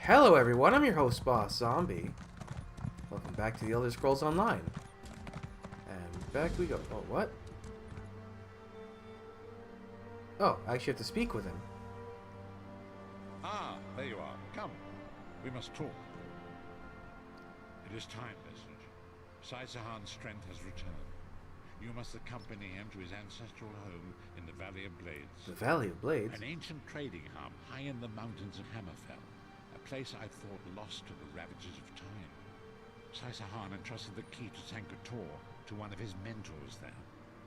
Hello everyone, I'm your host Boss Zombie. Welcome back to the Elder Scrolls Online. And back we go. Oh, what? Oh, I actually have to speak with him. Ah, there you are. Come, we must talk. It is time, message. Saisahan's strength has returned. You must accompany him to his ancestral home in the Valley of Blades. The Valley of Blades? An ancient trading hub high in the mountains of Hammerfell. A place I thought lost to the ravages of time. Saisahan entrusted the key to Sankator to one of his mentors there.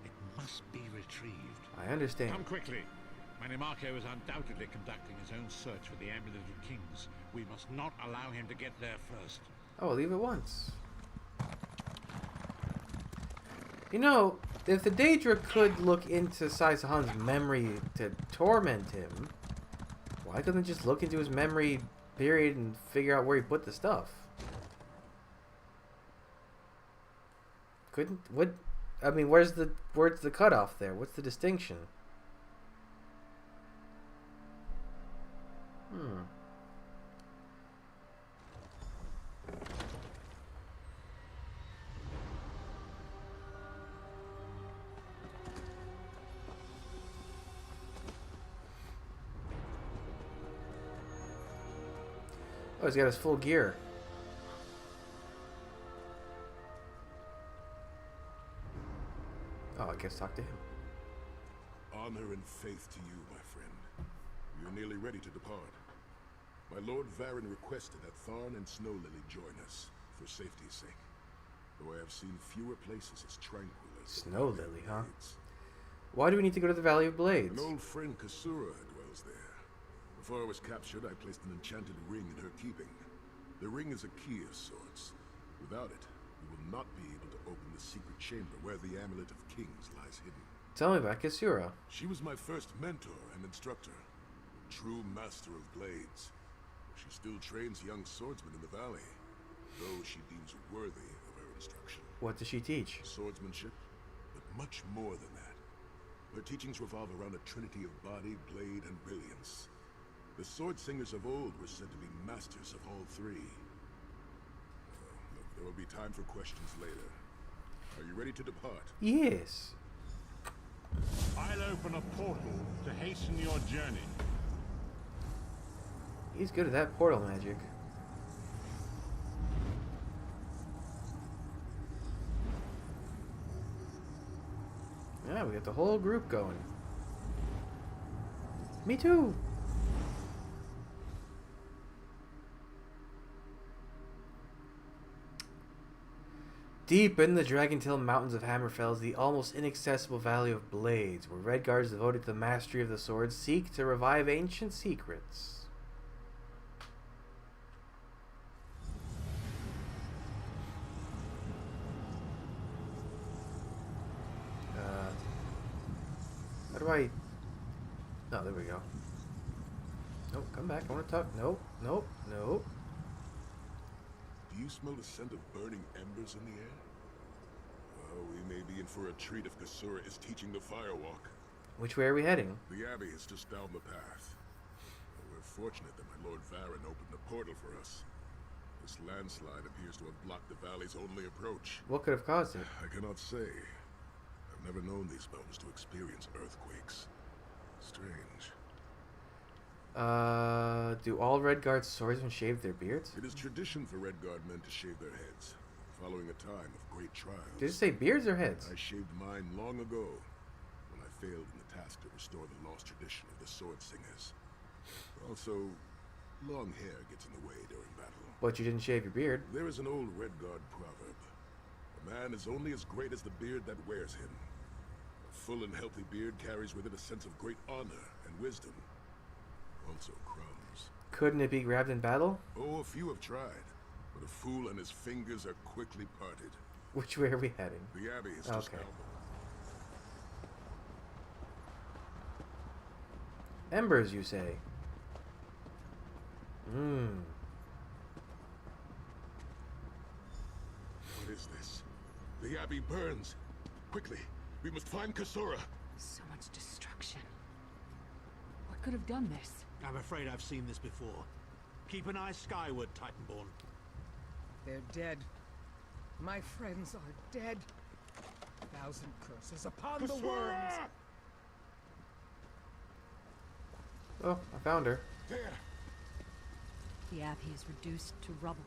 It must be retrieved. I understand. Come quickly. Manimarco is undoubtedly conducting his own search for the Amulet of Kings. We must not allow him to get there first. Oh, I'll leave it once. You know, if the Daedra could look into Saisahan's memory to torment him, why couldn't they just look into his memory period and figure out where he put the stuff? Couldn't? What? I mean, where's the cutoff there? What's the distinction? Oh, he's got his full gear. Oh, I guess talk to him. Honor and faith to you, my friend. We are nearly ready to depart. My Lord Varen requested that Tharn and Snowlily join us, for safety's sake. Though I have seen fewer places as tranquil as Snowlily, huh? Why do we need to go to the Valley of Blades? An old friend, Kasura, dwells there. Before I was captured, I placed an enchanted ring in her keeping. The ring is a key of sorts. Without it, we will not be able to open the secret chamber where the Amulet of Kings lies hidden. Tell me about Kasura. She was my first mentor and instructor. A true master of blades. She still trains young swordsmen in the valley, though she deems worthy of her instruction. What does she teach? Swordsmanship, but much more than that. Her teachings revolve around a trinity of body, blade, and brilliance. The sword singers of old were said to be masters of all three. Look, there will be time for questions later. Are you ready to depart? Yes. I'll open a portal to hasten your journey. He's good at that portal magic. Yeah, we got the whole group going. Me too. Deep in the Dragontail Mountains of Hammerfell is the almost inaccessible Valley of Blades, where Red Guards devoted to the mastery of the sword seek to revive ancient secrets. How do I... Oh, there we go. Nope, come back. I want to talk. Nope, nope, nope. Do you smell the scent of burning embers in the air? Oh, we may be in for a treat if Kasura is teaching the firewalk. Which way are we heading? The Abbey is just down the path. We're fortunate that my Lord Varen opened a portal for us. This landslide appears to have blocked the valley's only approach. What could have caused it? I cannot say. I've never known these mountains to experience earthquakes. Strange. Do all Red Guard swordsmen shave their beards? It is tradition for Red Guard men to shave their heads, following a time of great trials. Did it say beards or heads? I shaved mine long ago, when I failed in the task to restore the lost tradition of the sword singers. Also, long hair gets in the way during battle. But you didn't shave your beard. There is an old Red Guard proverb. A man is only as great as the beard that wears him. A full and healthy beard carries with it a sense of great honor and wisdom. Also crumbs. Couldn't it be grabbed in battle? Oh, a few have tried, but a fool and his fingers are quickly parted. Which way are we heading? The Abbey is just Okay. now. Embers, you say? What is this? The Abbey burns. Quickly, we must find Kasura. So much destruction. What could have done this? I'm afraid I've seen this before. Keep an eye skyward, Titanborn. They're dead. My friends are dead. 1,000 curses upon the worms. Oh, I found her. There! The abbey is reduced to rubble.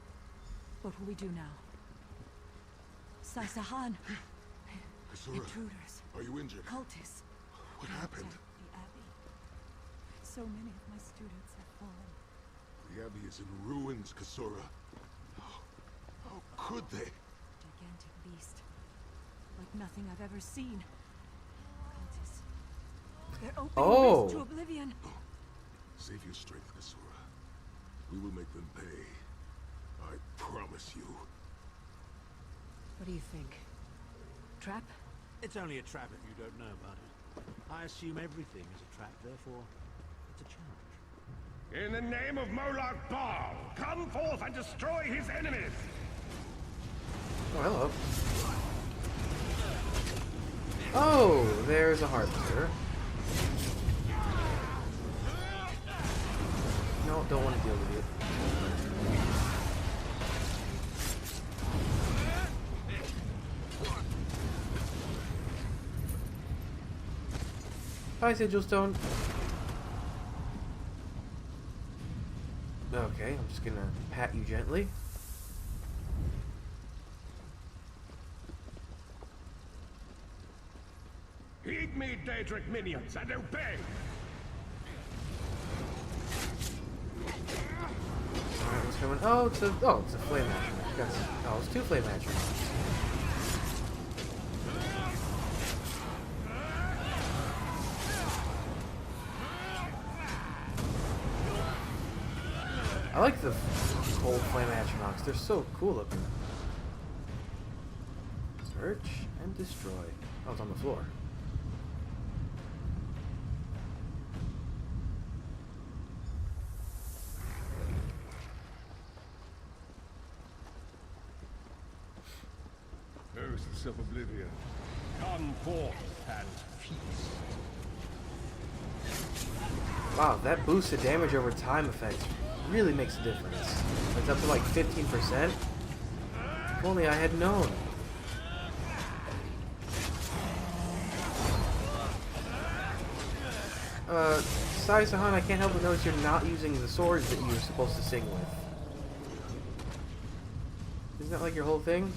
What will we do now? Saisahan! Kasura, Intruders, are you injured? cultists. What They happened? attacked the abbey. So many of my students have fallen. The abbey is in ruins, Kasura. How could they? Gigantic beast. Like nothing I've ever seen. Cultists. They're opening ways to oblivion. Save your strength, Kasura. We will make them pay. I promise you. What do you think? Trap? It's only a trap if you don't know about it. I assume everything is a trap, therefore it's a challenge. In the name of Moloch Baal, come forth and destroy his enemies! Oh, hello. Oh, there's a harvester. No, don't want to deal with it. Hi, Sigil Stone. Okay, I'm just gonna pat you gently. Heed me, Daedric minions, and obey! Alright, what's coming? Oh, it's a flame atronach. That's it's two flame atronachs. I like the cold flame atronachs. They're so cool looking. Search and destroy. Oh, it's on the floor. Hosts of Oblivion, come forth and feast. Wow, that boosted damage over time effect really makes a difference. It's up to like 15%. If only I had known. Saisahan, I can't help but notice you're not using the swords that you were supposed to sing with. Isn't that like your whole thing?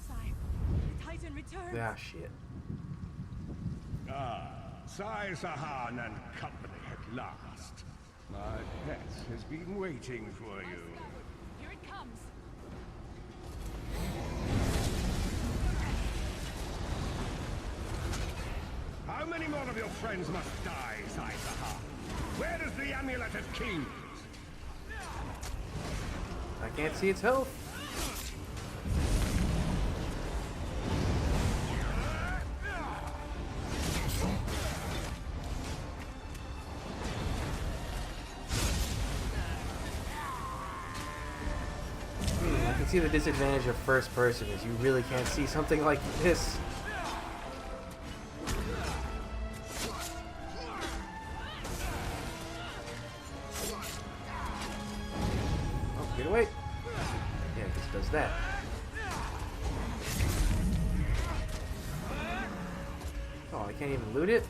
Sai, the Titan returns. Ah, shit. Sahan and company at last. My pet has been waiting for you. Here it comes. How many more of your friends must die, Sahan? Where is the Amulet of Kings? I can't see its health. I can see the disadvantage of first person is you really can't see something like this. Oh, get away. Yeah, this does that. Oh, I can't even loot it?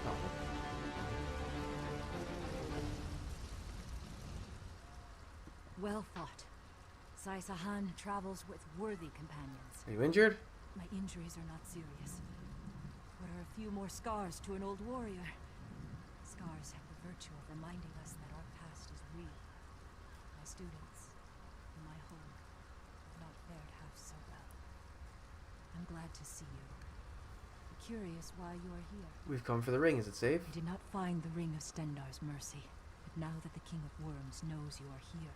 Oh. Well fought. Saisahan travels with worthy companions. Are you injured? My injuries are not serious. What are a few more scars to an old warrior? Scars have the virtue of reminding us that our past is real. My students, and my home, have not fared half so well. I'm glad to see you. I'm curious why you are here. We've come for the ring. Is it safe? I did not find the Ring of Stendar's mercy, but now that the King of Worms knows you are here,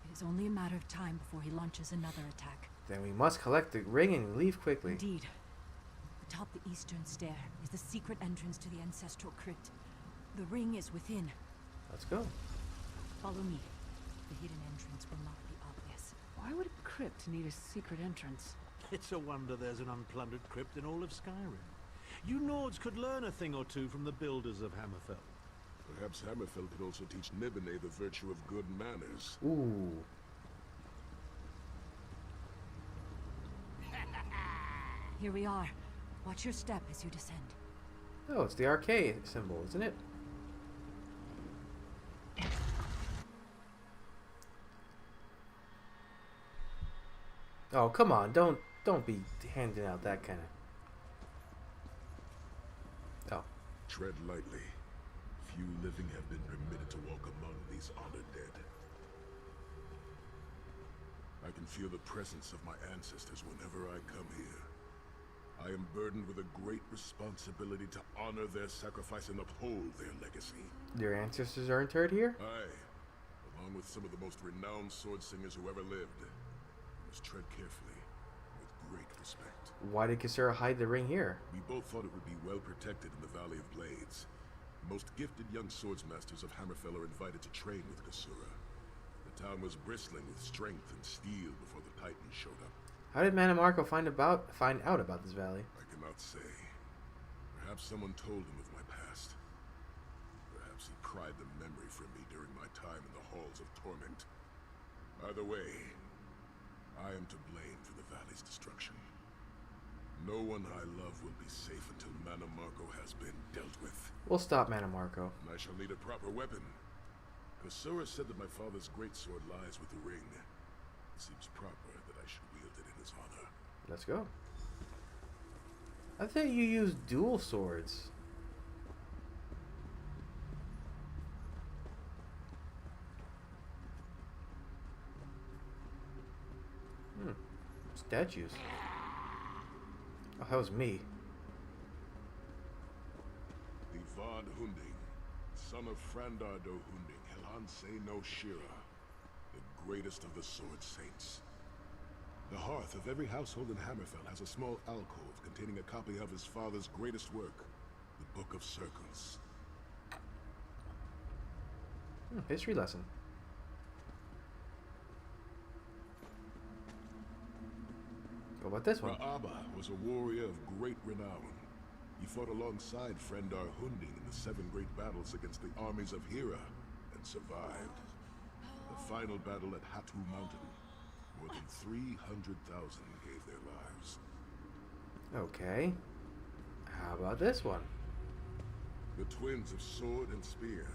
it is only a matter of time before he launches another attack. Then we must collect the ring and leave quickly. Indeed. Atop the eastern stair is the secret entrance to the ancestral crypt. The ring is within. Let's go. Follow me. The hidden entrance will not be obvious. Why would a crypt need a secret entrance? It's a wonder there's an unplundered crypt in all of Skyrim. You Nords could learn a thing or two from the builders of Hammerfell. Perhaps Hammerfell could also teach Nibene the virtue of good manners. Ooh. Here we are. Watch your step as you descend. Oh, it's the arcade symbol, isn't it? Oh, come on. Don't be handing out that kind of... Oh. Tread lightly. Few living have been permitted to walk among these honored dead. I can feel the presence of my ancestors whenever I come here. I am burdened with a great responsibility to honor their sacrifice and uphold their legacy. Your ancestors are interred here? Aye, along with some of the most renowned sword singers who ever lived. You must tread carefully, with great respect. Why did Kasura hide the ring here? We both thought it would be well protected in the Valley of Blades. The most gifted young swordsmasters of Hammerfell are invited to train with Kasura. The town was bristling with strength and steel before the Titans showed up. How did Manamarco find out about this valley? I cannot say. Perhaps someone told him of my past. Perhaps he pried the memory from me during my time in the halls of torment. Either way, I am to blame for the valley's destruction. No one I love will be safe until Manamarco has been dealt with. We'll stop Manamarco. And I shall need a proper weapon. Kasura said that my father's greatsword lies with the ring. It seems proper that I should wield it in his honor. Let's go. I thought you used dual swords. Statues. Oh, that was me. The Vard Hunding, son of Frandardo Hunding, Helansei no Shira, the greatest of the sword saints. The hearth of every household in Hammerfell has a small alcove containing a copy of his father's greatest work, the Book of Circles. History lesson. What about this one? Ra'aba was a warrior of great renown. He fought alongside Frendar Hunding in the 7 great battles against the armies of Hera, and survived. The final battle at Hatu Mountain, more than 300,000 gave their lives. Okay. How about this one? The twins of sword and spear,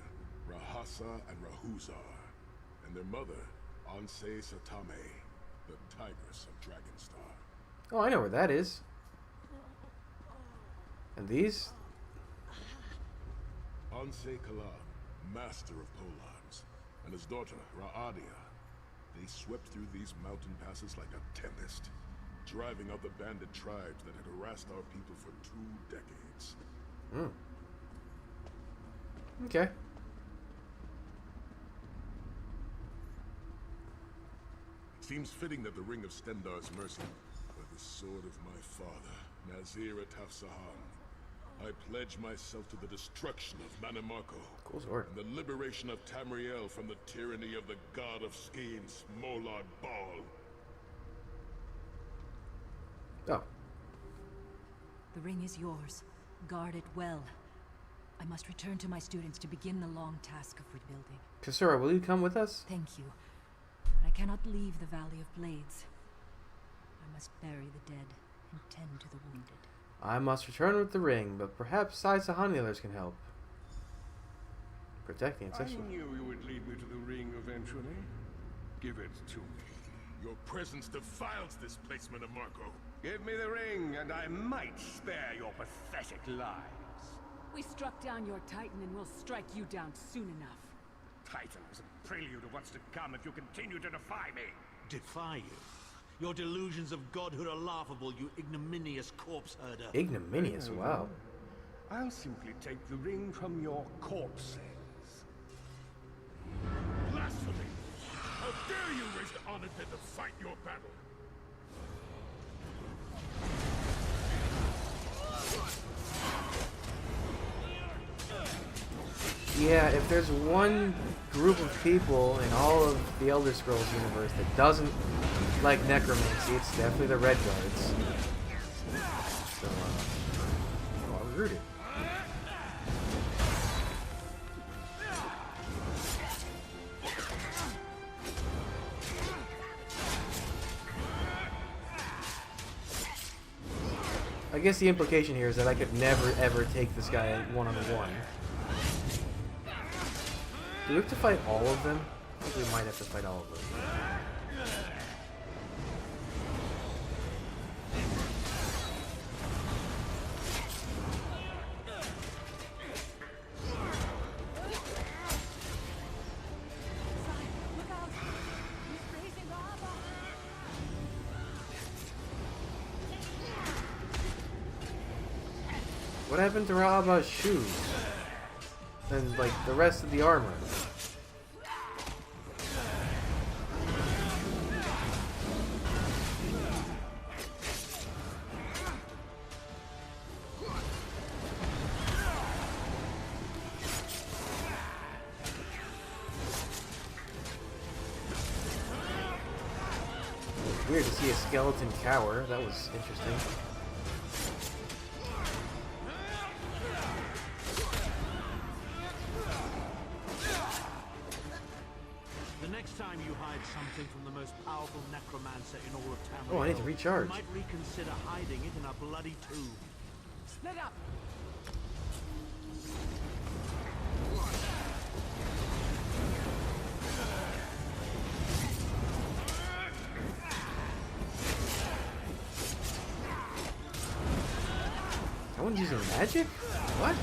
Rahasa and Rahuzar, and their mother, Ansei Satame, the tigress of Dragonstar. Oh, I know where that is. And these? Ansei Kalab, master of polearms, and his daughter, Ra'adia. They swept through these mountain passes like a tempest, driving out the bandit tribes that had harassed our people for 2 decades. Okay. It seems fitting that the Ring of Stendar's Mercy, by the sword of my father, Nazir Ataf-Sahan, I pledge myself to the destruction of Manamarco, Cool sword. and the liberation of Tamriel from the tyranny of the god of schemes, Molad Bal. Oh. The ring is yours. Guard it well. I must return to my students to begin the long task of rebuilding. Kasura, will you come with us? Thank you. But I cannot leave the Valley of Blades. I must bury the dead and tend to the wounded. I must return with the ring, but perhaps Saisahan and the others can help. Protect the I ancestral. knew you would lead me to the ring eventually. Give it to me. Your presence defiles this place, Manamarco. Give me the ring, and I might spare your pathetic lives. We struck down your Titan and we'll strike you down soon enough. Titan is a prelude of what's to come if you continue to defy me. Defy you? Your delusions of godhood are laughable, you ignominious corpse herder. Ignominious, wow. I'll simply take the ring from your corpses. Blasphemy! How dare you raise the honored dead to fight your battle? Yeah, if there's one group of people in all of the Elder Scrolls universe that doesn't like necromancy, it's definitely the red guards. So, oh, I was rooted. I guess the implication here is that I could never ever take this guy one-on-one. Do we have to fight all of them? I think we might have to fight all of them. Look out! He's raising lava! What happened to Ra'aba's shoes? And, like, the rest of the armor? Weird to see a skeleton cower. That was interesting. The next time you hide something from the most powerful necromancer in all of Tamriel, Oh, I need to recharge. you might reconsider hiding it in a bloody tomb. Split up! Someone's using magic? What?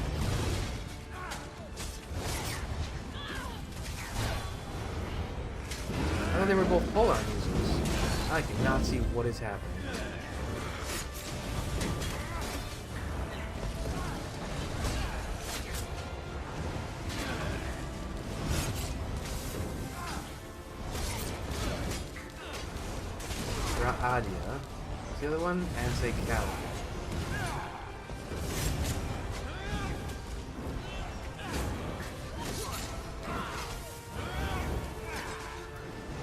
I thought they were both polearm users. I cannot see what is happening. Ra'adia. What's the other one? Ansei Kali.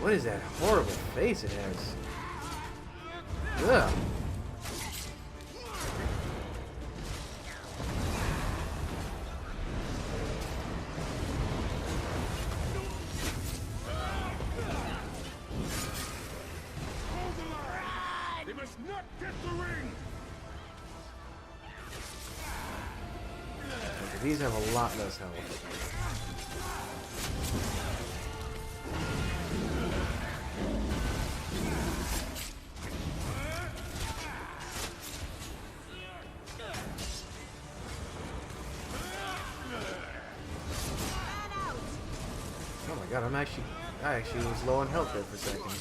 What is that horrible face it has? Ugh. They must not get the ring! Okay, these have a lot less health. Oh my god, I actually was low on health there for a second.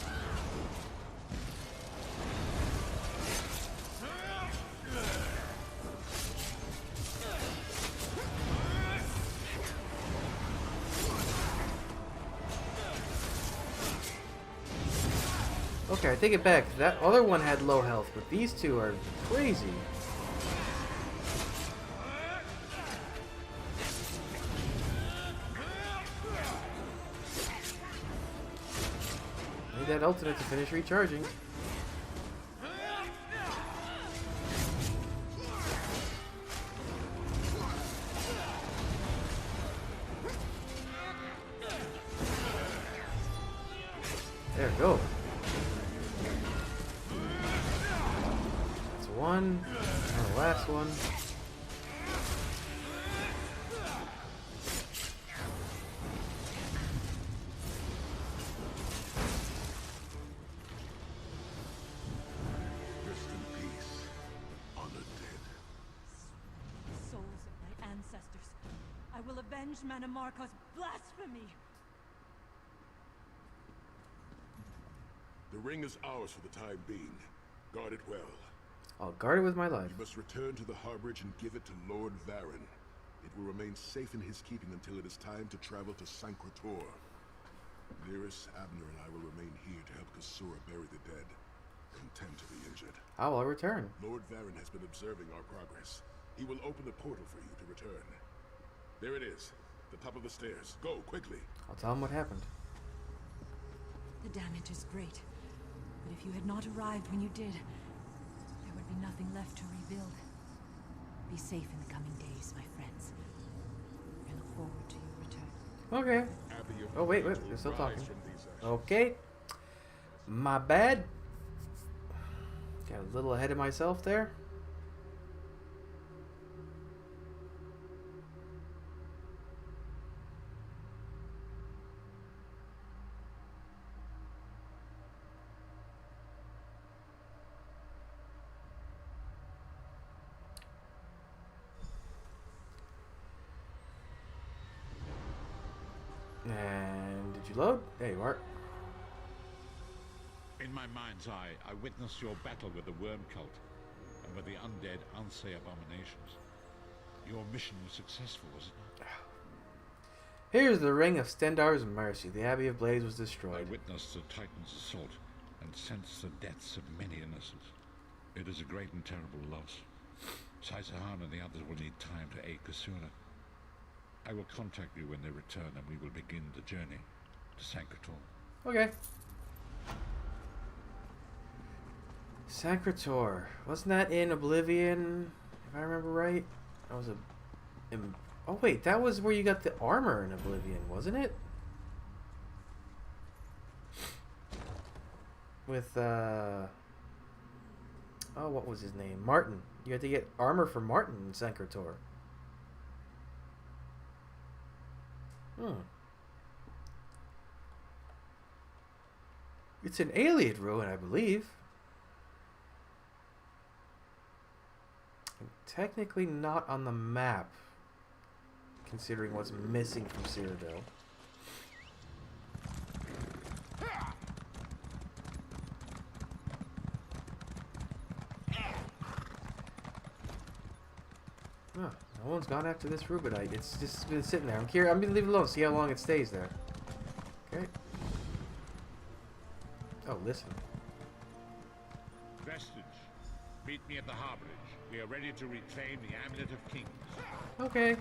Okay, I take it back. That other one had low health, but these two are crazy. Need that ultimate to finish recharging. There we go. That's one. And the last one. Rest in peace, honored dead. Souls of my ancestors, I will avenge Mannimarco's blasphemy! The ring is ours for the time being. Guard it well. I'll guard it with my life. You must return to the harborage and give it to Lord Varen. It will remain safe in his keeping until it is time to travel to Sancretor. Nearest, Abner and I will remain here to help Kasura bury the dead. Content to be injured. How will I return? Lord Varen has been observing our progress. He will open a portal for you to return. There it is, the top of the stairs. Go, quickly. I'll tell him what happened. The damage is great. But if you had not arrived when you did, there would be nothing left to rebuild. Be safe in the coming days, my friends. I look forward to your return. Okay. Oh, wait, we're still talking. Okay. My bad. Got a little ahead of myself there. And did you load? There you are. In my mind's eye, I witnessed your battle with the worm cult and with the undead Unsay abominations. Your mission was successful, was it not? Here's the ring of Stendarr's mercy. The Abbey of Blades was I destroyed. witnessed the Titan's assault and sensed the deaths of many innocents. It is a great and terrible loss. Saisahan and the others will need time to aid Kasuna. I will contact you when they return and we will begin the journey to Sankator. Okay. Sankator. Wasn't that in Oblivion, if I remember right? That was oh wait, that was where you got the armor in Oblivion, wasn't it? With, oh, what was his name? Martin. You had to get armor for Martin in Sankator. It's an alien ruin, I believe. And technically not on the map, considering what's missing from Cyrodiil. Oh, no one's gone after this Rubinite. It's just been sitting there. I'm curious. I'm gonna leave it alone. See how long it stays there. Okay. Oh, listen. Vestige, meet me at the harborage. We are ready to reclaim the Amulet of Kings. Okay.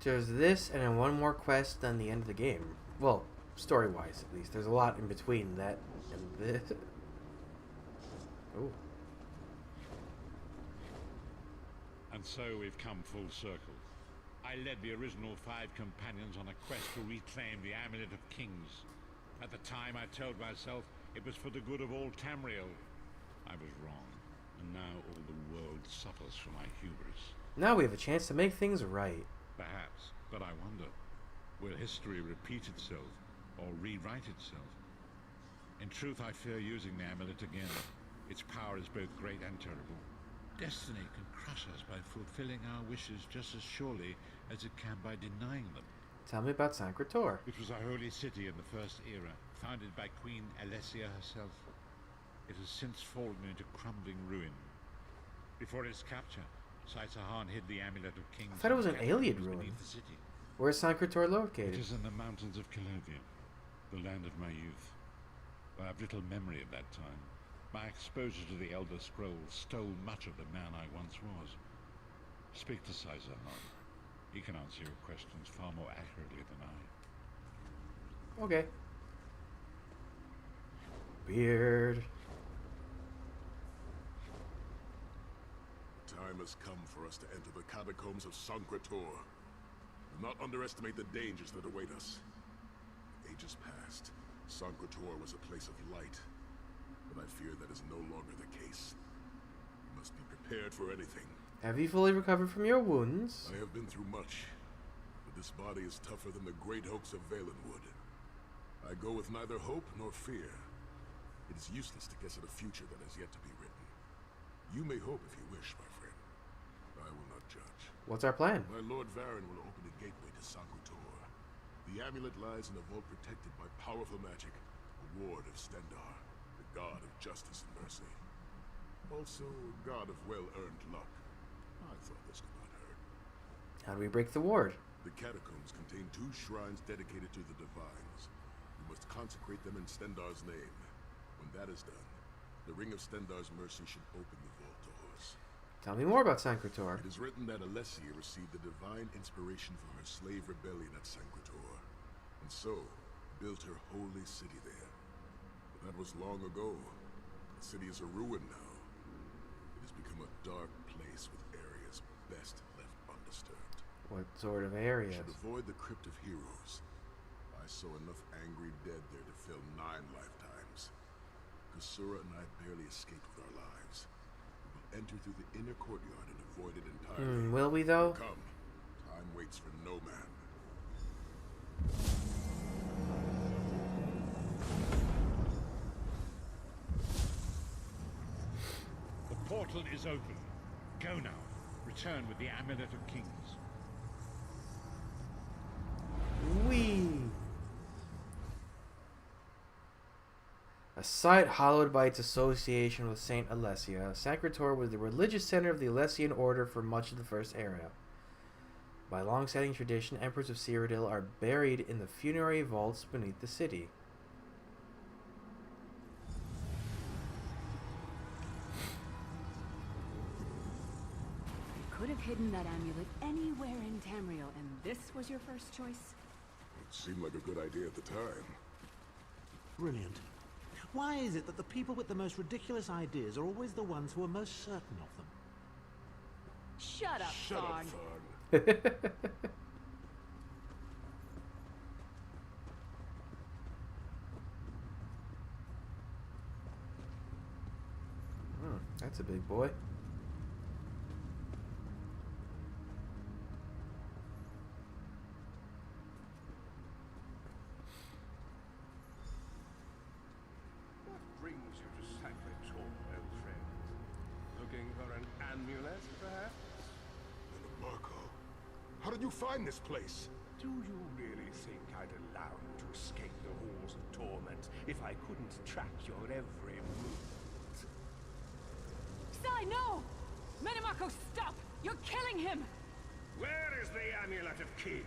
There's this and then one more quest than the end of the game. Well, story-wise at least. There's a lot in between that and this. Oh. And so we've come full circle. I led the original 5 companions on a quest to reclaim the Amulet of Kings. At the time I told myself it was for the good of all Tamriel. I was wrong, and now all the world suffers from my hubris. Now we have a chance to make things right. Perhaps, but I wonder, will history repeat itself or rewrite itself? In truth, I fear using the amulet again. Its power is both great and terrible. Destiny can crush us by fulfilling our wishes just as surely as it can by denying them. Tell me about Sankator. It was a holy city in the First Era, founded by Queen Alessia herself. It has since fallen into crumbling ruin. Before its capture, Saisahan hid the Amulet of Kings. I thought it was an alien Catacombs ruin. beneath the city. Where's Sankator It located? is in the mountains of Calovia, the land of my youth. I have little memory of that time. My exposure to the Elder Scrolls stole much of the man I once was. Speak to Saisahan. He can answer your questions far more accurately than I. Okay. Weird. Time has come for us to enter the Catacombs of Songket. Do not underestimate the dangers that await us. Ages past, Songket was a place of light, but I fear that is no longer the case. You must be prepared for anything. Have you fully recovered from your wounds? I have been through much, but this body is tougher than the great oaks of Valenwood. I go with neither hope nor fear. It is useless to guess at a future that has yet to be written. You may hope if you wish, my friend. I will not judge. What's our plan? My Lord Varen will open a gateway to Sankator. The amulet lies in a vault protected by powerful magic, ward of Stendar, the god of justice and mercy. Also, a god of well-earned luck. I thought this could not hurt. How do we break the ward? The catacombs contain 2 shrines dedicated to the divines. You must consecrate them in Stendar's name. When that is done, the Ring of Stendar's mercy should open the vault doors. Tell me more about Sancretor. It is written that Alessia received the divine inspiration for her slave rebellion at Sancretor, and so built her holy city there. But that was long ago. The city is a ruin now. It has become a dark place with areas best left undisturbed. What sort of You areas? should avoid the Crypt of Heroes. I saw enough angry dead there to fill 9 lifetimes. Kasura and I barely escaped with our lives. We will enter through the inner courtyard and avoid it entirely. Will we though? Come. Time waits for no man. The portal is open. Go now. Return with the Amulet of Kings. Whee! A site hallowed by its association with Saint Alessia, Sancretor was the religious center of the Alessian order for much of the First Era. By long-standing tradition, emperors of Cyrodiil are buried in the funerary vaults beneath the city. You could have hidden that amulet anywhere in Tamriel, and this was your first choice? It seemed like a good idea at the time. Brilliant. Why is it that the people with the most ridiculous ideas are always the ones who are most certain of them? Shut up, Shut up, Thorn. Thorn. That's a big boy. What brings you to Sancretor, old friend? Looking for an amulet, perhaps? And Marco, how did you find this place? Do you really think I'd allow you to escape the halls of torment if I couldn't track your every move? Sai, no! Menimarco, stop! You're killing him! Where is the Amulet of Kings?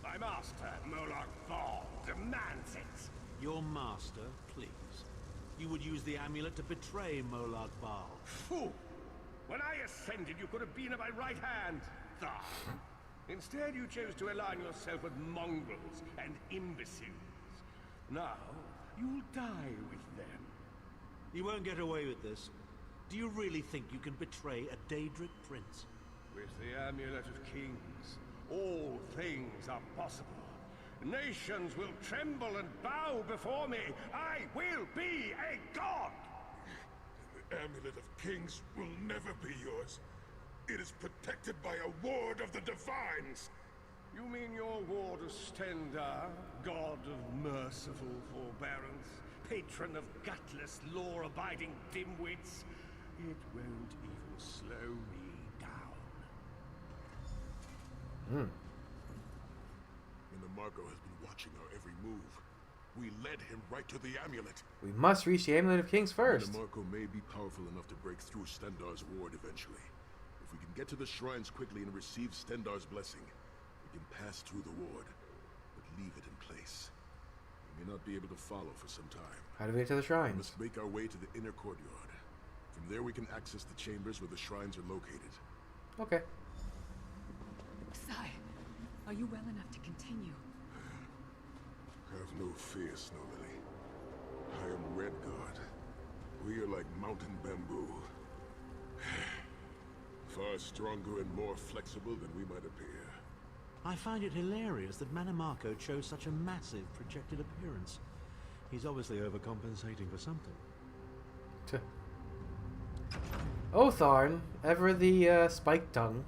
My master, Molag Bal, demands it. Your master, please. You would use the amulet to betray Molag Bal. Fool! When I ascended, you could have been at my right hand. Thar. Instead, you chose to align yourself with mongrels and imbeciles. Now, you'll die with them. You won't get away with this. Do you really think you can betray a Daedric prince? With the Amulet of Kings, all things are possible. Nations will tremble and bow before me. I will be a god! The Amulet of Kings will never be yours. It is protected by a ward of the Divines. You mean your ward of Stendar, god of merciful forbearance, patron of gutless, law-abiding dimwits? It won't even slow me down. Marco has been watching our every move. We led him right to the amulet. We must reach the Amulet of Kings first. Marco may be powerful enough to break through Stendar's ward eventually. If we can get to the shrines quickly and receive Stendar's blessing, we can pass through the ward, but leave it in place. We may not be able to follow for some time. How do we get to the We shrines? must make our way to the inner courtyard. From there we can access the chambers where the shrines are located. Okay. Sai, are you well enough to continue? Have no fear, Snow Lily. I am Red Guard. We are like mountain bamboo. Far stronger and more flexible than we might appear. I find it hilarious that Menimarco chose such a massive projected appearance. He's obviously overcompensating for something. Oh, Tharn, ever the spiked tongue.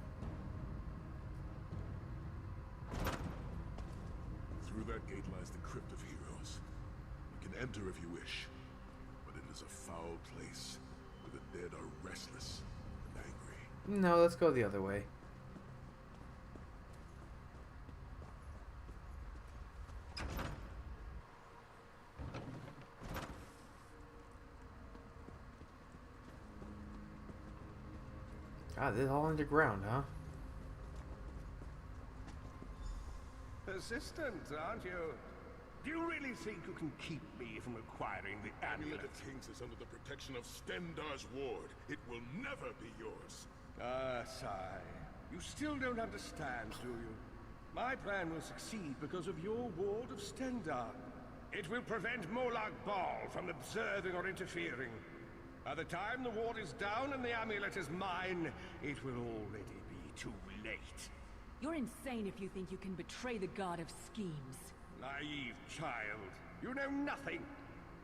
Through that gate lies the Crypt of Heroes. You can enter if you wish, but it is a foul place where the dead are restless and angry. No, let's go the other way. Ah, this is all underground, huh? Persistent, aren't you? Do you really think you can keep me from acquiring the Amulet amulet? of Kings is under the protection of Stendar's ward. It will never be yours. Ah, sigh. You still don't understand, do you? My plan will succeed because of your ward of Stendar. It will prevent Molag Bal from observing or interfering. By the time the ward is down and the amulet is mine, it will already be too late. You're insane if you think you can betray the god of schemes. Naive child. You know nothing.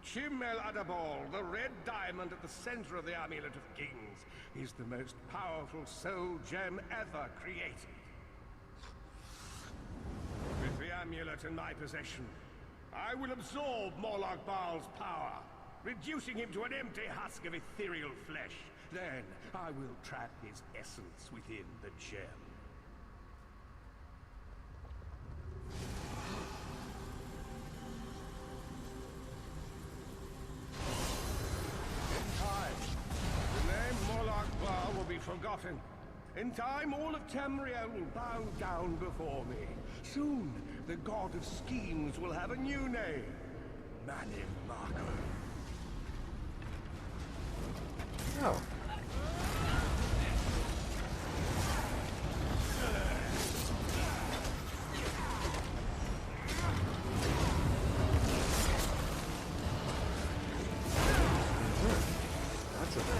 Chim El Adabal, the red diamond at the center of the Amulet of Kings, is the most powerful soul gem ever created. With the amulet in my possession, I will absorb Molag Bal's power, reducing him to an empty husk of ethereal flesh. Then I will trap his essence within the gem. Will be forgotten. In time, all of Tamriel will bow down before me. Soon, the god of schemes will have a new name. Manim Marco. Oh.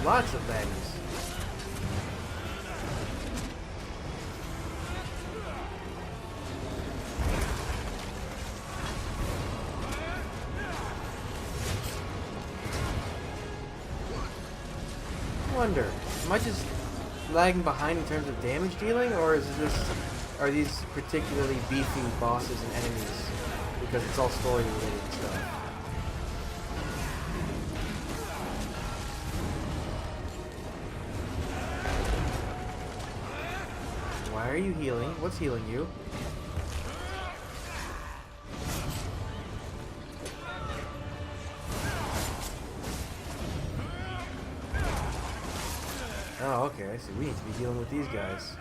Lots of baddies. I wonder, am I just lagging behind in terms of damage dealing, or are these particularly beefy bosses and enemies because it's all story related stuff? Why are you healing? What's healing you? Oh, okay, I see. We need to be dealing with these guys.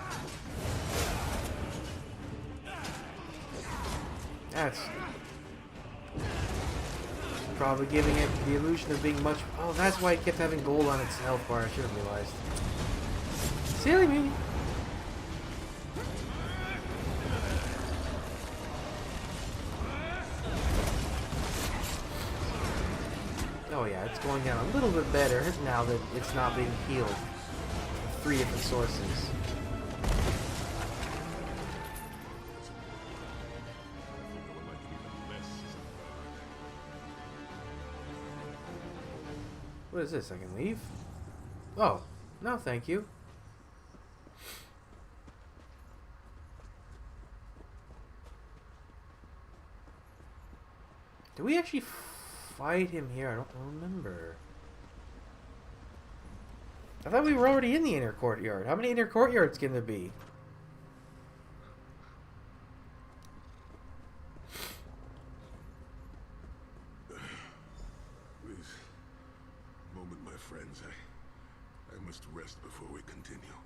That's probably giving it the illusion of being much... Oh, that's why it kept having gold on its health bar. I should have realized. Silly me! Oh yeah, it's going down a little bit better now that it's not being healed from 3 different sources. What is this? I can leave? Oh, no thank you. Did we actually fight him here? I don't remember. I thought we were already in the inner courtyard. How many inner courtyards can there be? Please, moment, my friends. I must rest before we continue.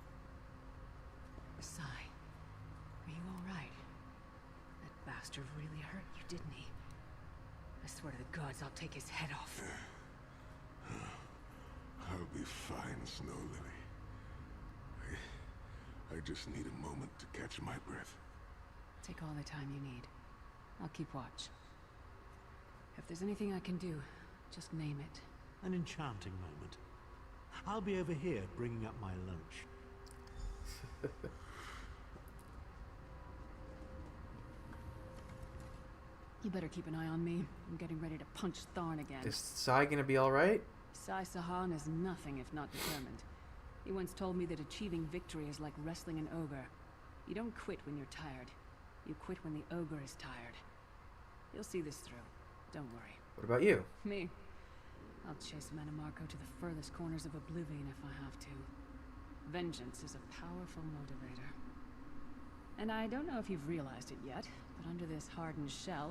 Sai, are you alright? That bastard really hurt you, didn't he? I swear to the gods, I'll take his head off. I'll be fine, Snow Lily. I just need a moment to catch my breath. Take all the time you need. I'll keep watch. If there's anything I can do, just name it. An enchanting moment. I'll be over here bringing up my lunch. You better keep an eye on me. I'm getting ready to punch Tharn again. Is Sai gonna be alright? Sai Sahan is nothing if not determined. He once told me that achieving victory is like wrestling an ogre. You don't quit when you're tired. You quit when the ogre is tired. You'll see this through. Don't worry. What about you? Me? I'll chase Manamarco to the furthest corners of oblivion if I have to. Vengeance is a powerful motivator. And I don't know if you've realized it yet, but under this hardened shell,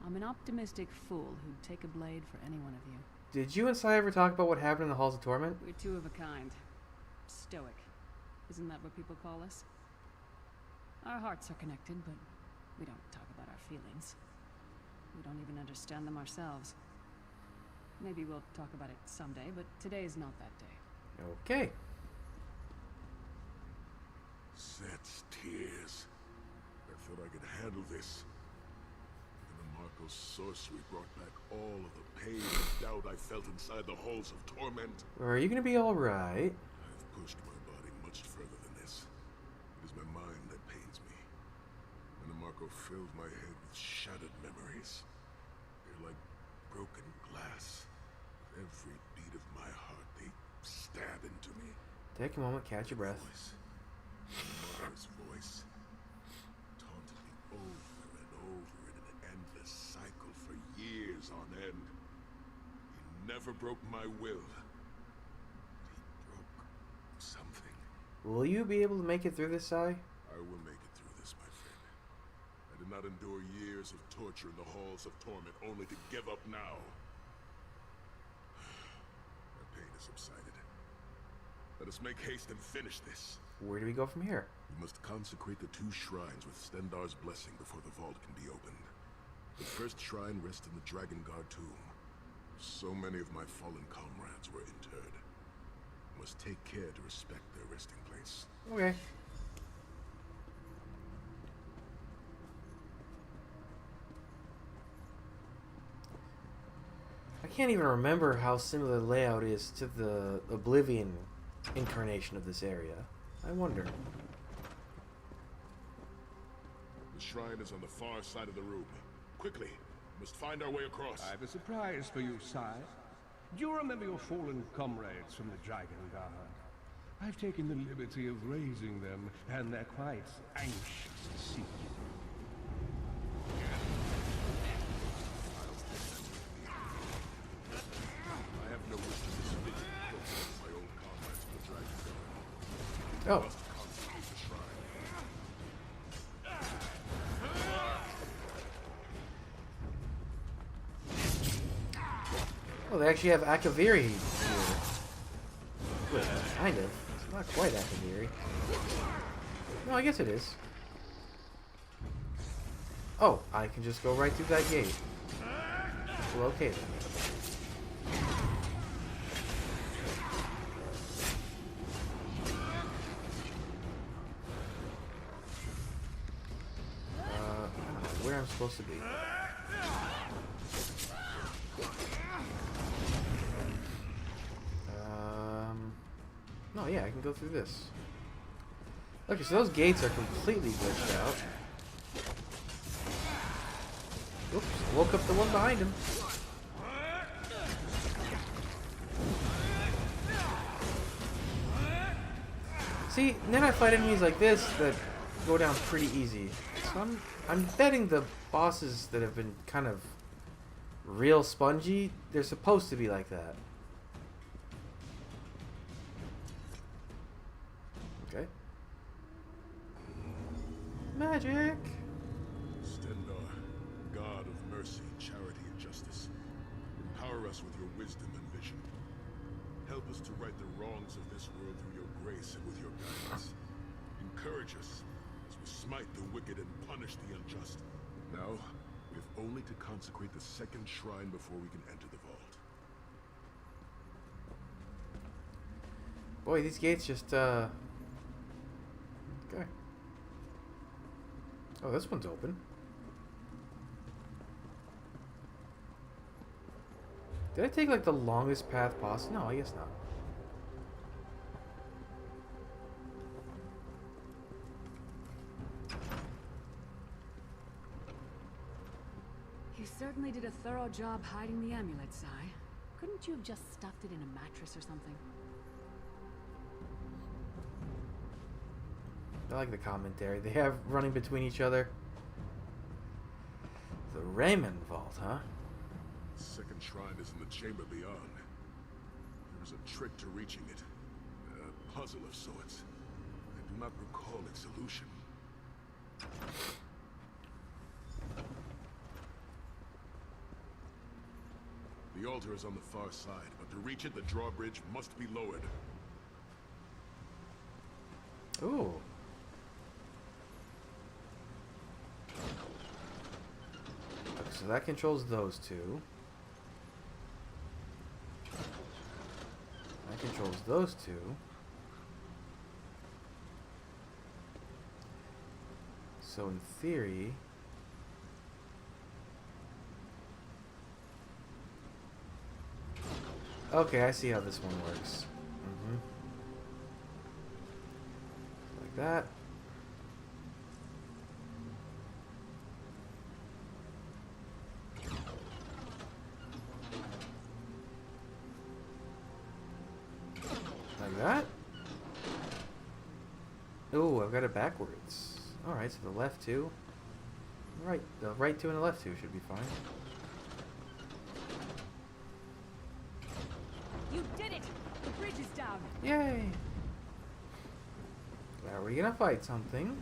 I'm an optimistic fool who'd take a blade for any one of you. Did you and Sai ever talk about what happened in the Halls of Torment? We're two of a kind. Stoic. Isn't that what people call us? Our hearts are connected, but we don't talk about our feelings. We don't even understand them ourselves. Maybe we'll talk about it someday, but today's not that day. Okay. Set's tears. I thought I could handle this. And Marco's sorcery brought back all of the pain and doubt I felt inside the halls of torment. Are you gonna be alright? I've pushed my body much further than this. It is my mind that pains me. And Marco filled my head with shattered memories. They're like broken glass. With every beat of my heart, they stab into me. Take a moment, catch your breath. My mother's voice taunted me over and over in an endless cycle for years on end. He never broke my will. He broke something. Will you be able to make it through this, Sai? I will make it through this, my friend. I did not endure years of torture in the halls of torment only to give up now. My pain has subsided. Let us make haste and finish this. Where do we go from here? We must consecrate the 2 shrines with Stendarr's blessing before the vault can be opened. The first shrine rests in the Dragon Guard tomb. So many of my fallen comrades were interred. We must take care to respect their resting place. Okay. I can't even remember how similar the layout is to the Oblivion incarnation of this area. I wonder. The shrine is on the far side of the room. Quickly, we must find our way across. I have a surprise for you, sire. Do you remember your fallen comrades from the Dragon Guard? I've taken the liberty of raising them, and they're quite anxious to see you. I have no wish to disfigure the corpses of my old comrades from the Dragon Guard. Oh. We must consecrate the shrine. Oh, they actually have Akaviri here. Wait, kind of. It's not quite Akaviri. No, I guess it is. Oh, I can just go right through that gate. Well, okay then. I don't know where I'm supposed to be. No, yeah, I can go through this. Okay, so those gates are completely glitched out. Oops, woke up the one behind him. See, then I fight enemies like this that go down pretty easy. So I'm betting the bosses that have been kind of real spongy, they're supposed to be like that. Okay. Magic! Stendarr, God of mercy, charity, and justice, empower us with your wisdom and vision. Help us to right the wrongs of this world through your grace and with your guidance. Encourage us as we smite the wicked and punish the unjust. Now, we have only to consecrate the second shrine before we can enter the vault. Boy, these gates just, Okay. Oh, this one's open. Did I take, like, the longest path possible? No, I guess not. You certainly did a thorough job hiding the amulet, Sai. Couldn't you have just stuffed it in a mattress or something? I like the commentary they have running between each other. The Raymond Vault, huh? The second shrine is in the chamber beyond. There is a trick to reaching it. A puzzle of sorts. I do not recall its solution. The altar is on the far side, but to reach it, the drawbridge must be lowered. Ooh. Okay, so that controls those two. That controls those two. So in theory... Okay, I see how this one works. Like that. Like that. Oh, I've got it backwards. Alright, so the left two. Right, the right two and the left two should be fine. You did it! The bridge is down. Yay! Are we gonna fight something?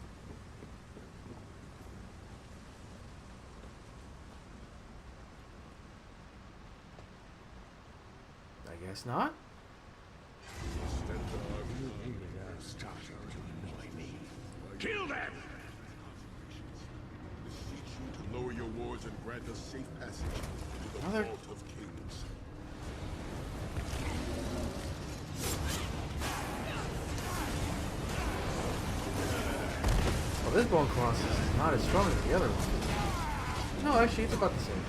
I guess not. Kill them! Beseech you to lower your wards and grant us safe passage to the Mother- Vault of Kings. Well, this Bone Colossus is not as strong as the other one. No, actually, it's about the same.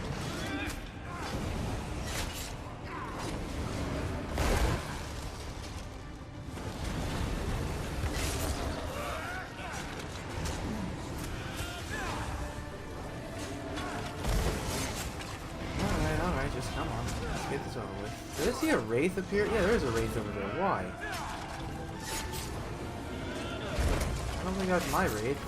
Alright, just come on. Let's get this over with. Did I see a Wraith appear? Yeah, there's a Wraith over there. Why? I don't think that's my Wraith.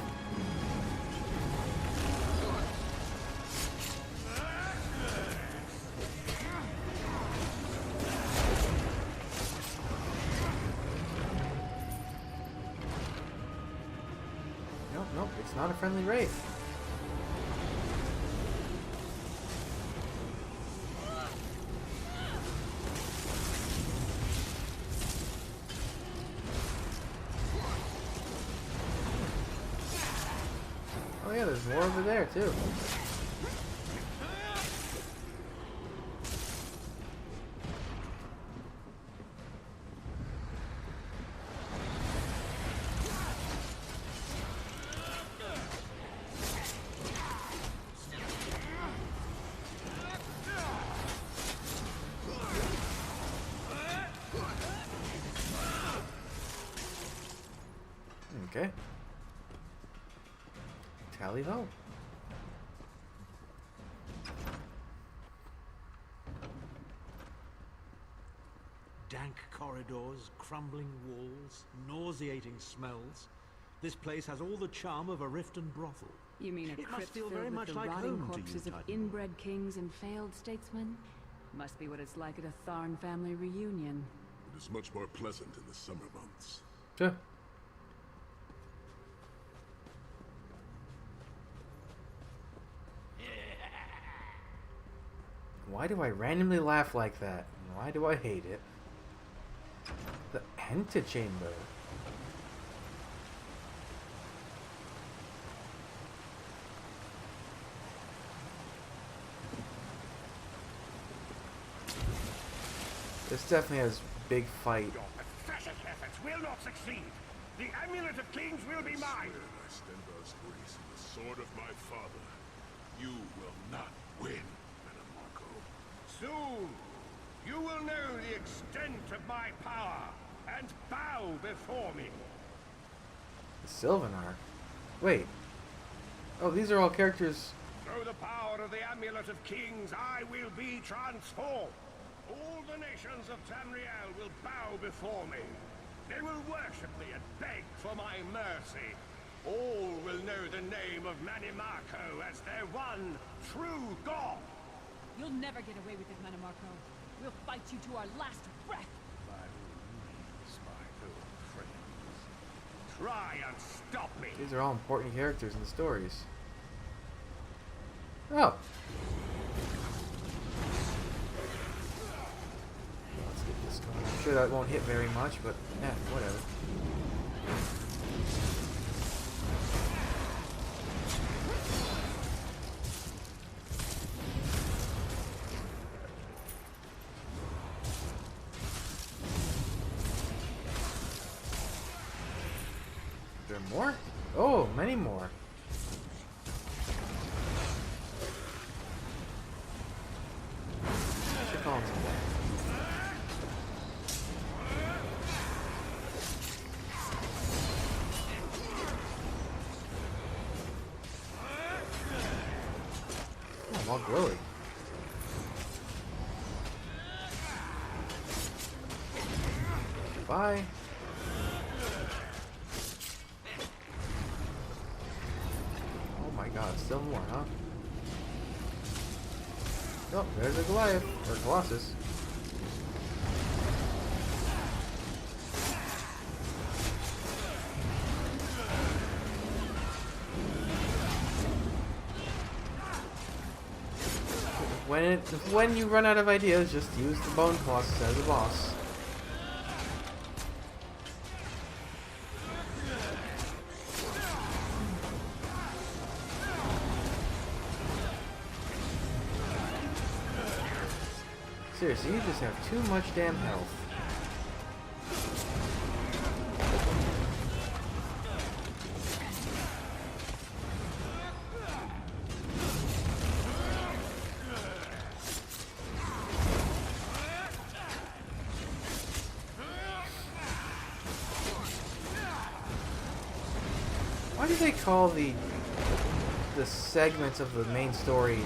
Nope, it's not a friendly Wraith. Oh yeah, there's more over there too. Okay. Tally ho. Dank corridors, crumbling walls, nauseating smells. This place has all the charm of a Riften brothel. You mean a It must crypt feel filled very with much the like rotting home to you, corpses of Titan. inbred kings and failed statesmen? Must be what it's like at a Tharn family reunion. It is much more pleasant in the summer months. Sure. Why do I randomly laugh like that? And why do I hate it? The antechamber. This definitely has big fight. Your pathetic efforts will not succeed. The Amulet of Kings will be mine. Swear by Stendar's grace and the sword of my father, you will not win, Marco. Soon, you will know the extent of my power and bow before me. Sylvanar. Wait. Oh, these are all characters. Through the power of the Amulet of Kings, I will be transformed. All the nations of Tamriel will bow before me. They will worship me and beg for my mercy. All will know the name of Manimarco as their one true god. You'll never get away with it, Manamarco. We'll fight you to our last breath. By all means, my old friends. Try and stop me. These are all important characters in the stories. Oh. Let's get this going. I'm sure that won't hit very much, but yeah, whatever. There more? Oh, many more. I should call him some back. Oh, I'm all glowy. Bye. Oh my god, still more, huh? Oh, there's a Goliath. Or Colossus. When you run out of ideas, just use the Bone Colossus as a boss. Seriously, you just have too much damn health. Why do they call the segments of the main story?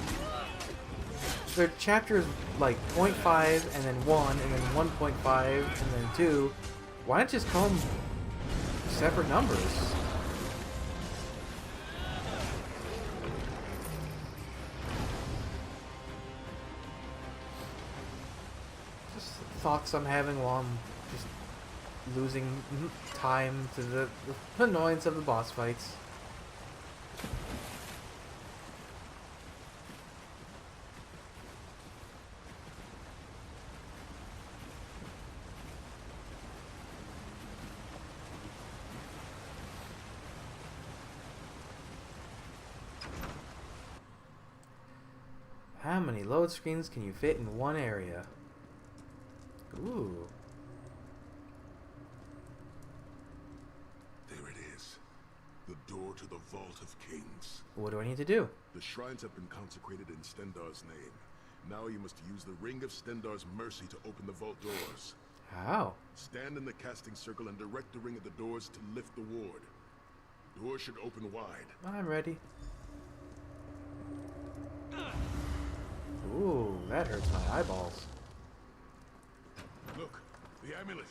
Their chapters like 0.5 and then 1 and then 1.5 and then 2. Why not just call them separate numbers? Just thoughts I'm having while I'm just losing time to the annoyance of the boss fights. How many load screens can you fit in one area? Ooh. There it is. The door to the Vault of Kings. What do I need to do? The shrines have been consecrated in Stendarr's name. Now you must use the Ring of Stendarr's mercy to open the vault doors. How? Stand in the casting circle and direct the ring of the doors to lift the ward. Doors should open wide. I'm ready. Ooh, that hurts my eyeballs. Look, the amulet.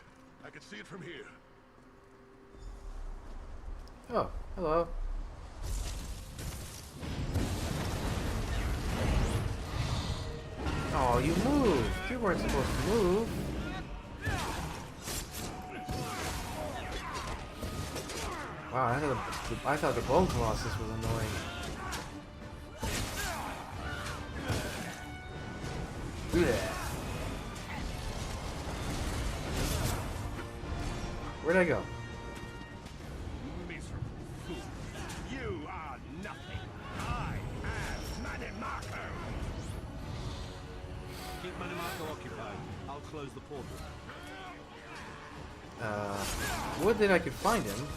I can see it from here. Oh, hello. Oh, you moved. You weren't supposed to move. Wow, I thought the Bone Colossus was annoying. Do that. Where'd I go? Miserable fool. You are nothing. I am Manimarco. Keep Manimarco occupied. I'll close the portal. Would that I could find him.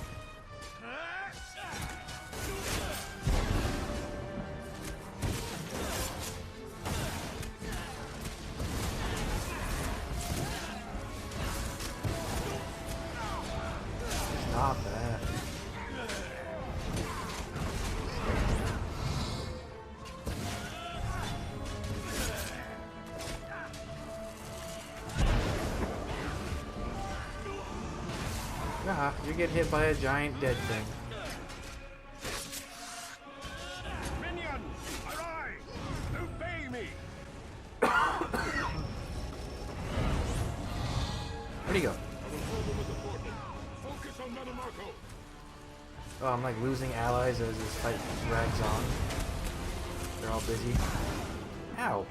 Stop that. You get hit by a giant dead thing. Minions, arise! Obey me! Where'd he go? Focus on Manimarco. Oh, I'm like losing allies as this fight drags on. They're all busy. Ow.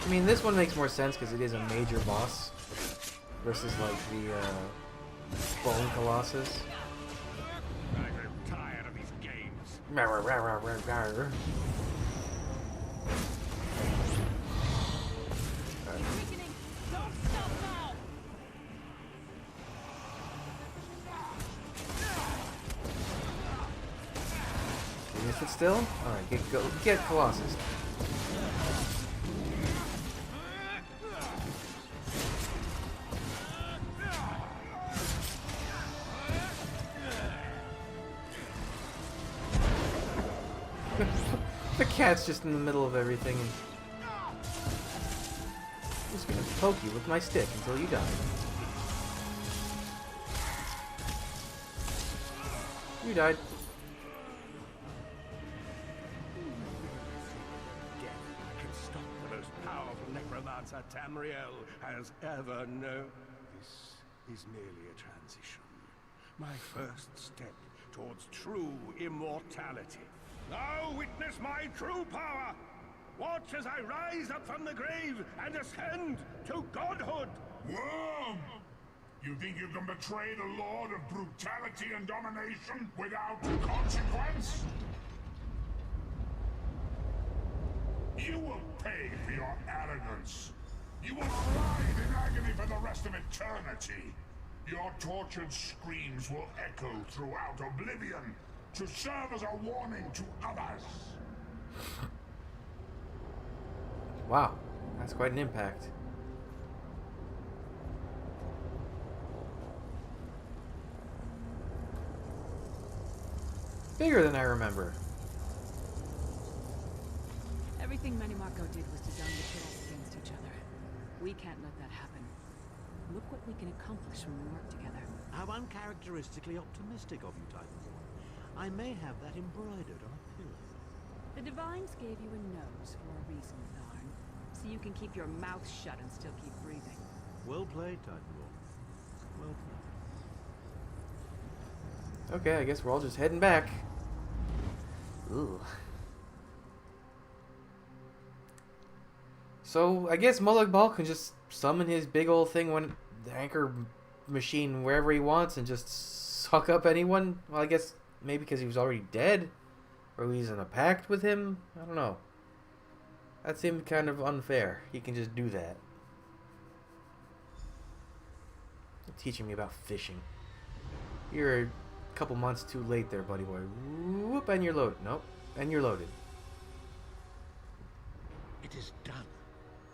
I mean, this one makes more sense because it is a major boss versus like the Bone Colossus. I'm tired of these games. Rawr, rawr, rawr, rawr, rawr. Weakening! Don't stop now! Can you sit still? Alright, get Colossus. The cat's just in the middle of everything. And I'm just gonna poke you with my stick until you die. You died. Death can stop the most powerful necromancer Tamriel has ever known. This is merely a transition. My first step towards true immortality. Now witness my true power! Watch as I rise up from the grave and ascend to godhood! Worm! You think you can betray the Lord of brutality and domination without consequence? You will pay for your arrogance. You will writhe in agony for the rest of eternity. Your tortured screams will echo throughout oblivion to serve as a warning to others. Wow, that's quite an impact. Bigger than I remember. Everything Manimarco did was designed to pit us against each other. We can't let that happen. Look what we can accomplish when we work together. How uncharacteristically optimistic of you, Titanborn. I may have that embroidered on a pillow. The Divines gave you a nose for a reason, Tharn. So you can keep your mouth shut and still keep breathing. Well played, Titanborn. Well played. Okay, I guess we're all just heading back. Ooh. So, I guess Molag Bal can just summon his big old thing when the anchor machine wherever he wants and just suck up anyone? Well, I guess maybe because he was already dead? Or he's in a pact with him? I don't know. That seemed kind of unfair. He can just do that. Teaching me about fishing. You're a couple months too late there, buddy boy. Whoop, and you're loaded. Nope. And you're loaded. It is done.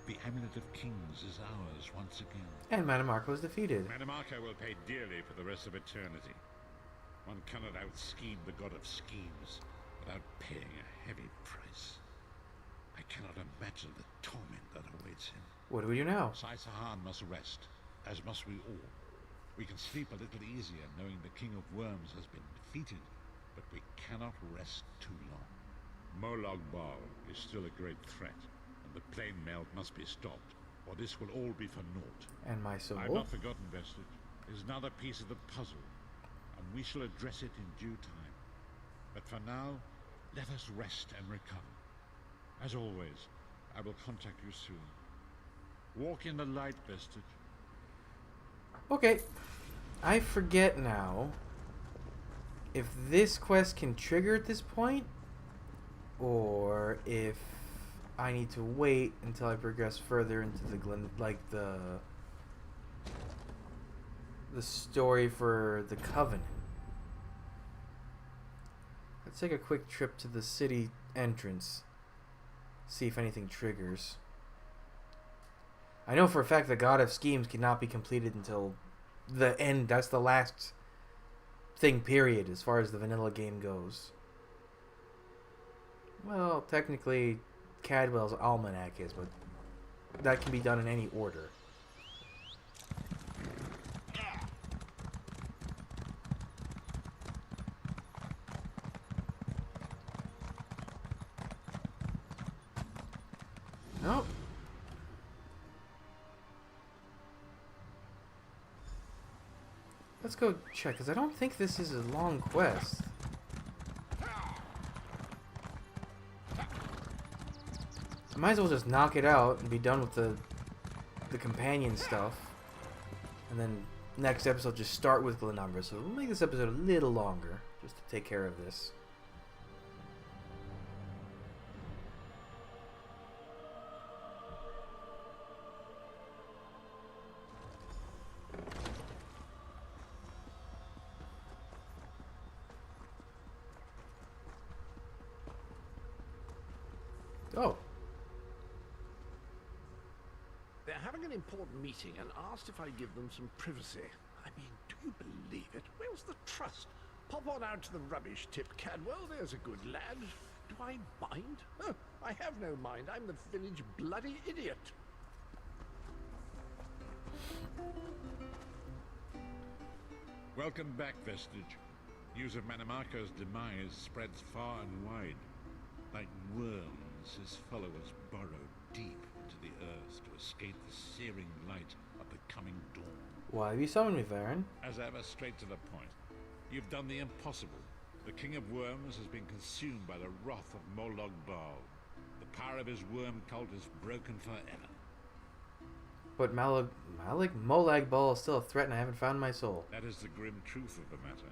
The Amulet of Kings is ours once again. And Manimarco is defeated. Manimarco will pay dearly for the rest of eternity. One cannot out-scheme the god of schemes without paying a heavy price. I cannot imagine the torment that awaits him. What do we do now? Sai-Sahan must rest, as must we all. We can sleep a little easier knowing the King of Worms has been defeated, but we cannot rest too long. Molag Bal is still a great threat, and the plane melt must be stopped, or this will all be for naught. And my soul? I've not forgotten Vestige. It is another piece of the puzzle, and we shall address it in due time. But for now, let us rest and recover. As always, I will contact you soon. Walk in the light, Vestige. Okay. I forget now if this quest can trigger at this point, or if I need to wait until I progress further into the story for the Covenant. Let's take a quick trip to the city entrance. See if anything triggers. I know for a fact the God of Schemes cannot be completed until the end. That's the last thing, period, as far as the vanilla game goes. Well, technically, Cadwell's Almanac is, but that can be done in any order. Nope. Let's go check, because I don't think this is a long quest. I might as well just knock it out and be done with the companion stuff. And then next episode just start with Glenumbra. So we'll make this episode a little longer just to take care of this. Oh. They're having an important meeting and asked if I'd give them some privacy. I mean, do you believe it? Where's the trust? Pop on out to the rubbish tip, Cadwell. There's a good lad. Do I mind? Oh, I have no mind. I'm the village bloody idiot. Welcome back, Vestige. News of Manimarco's demise spreads far and wide. Like worms, his followers burrow deep into the earth to escape the searing light of the coming dawn. Why have you summoned me, Varen? As ever, straight to the point. You've done the impossible. The King of Worms has been consumed by the wrath of Molog Bal. The power of his worm cult is broken forever. But Molag Bal is still a threat and I haven't found my soul. That is the grim truth of the matter.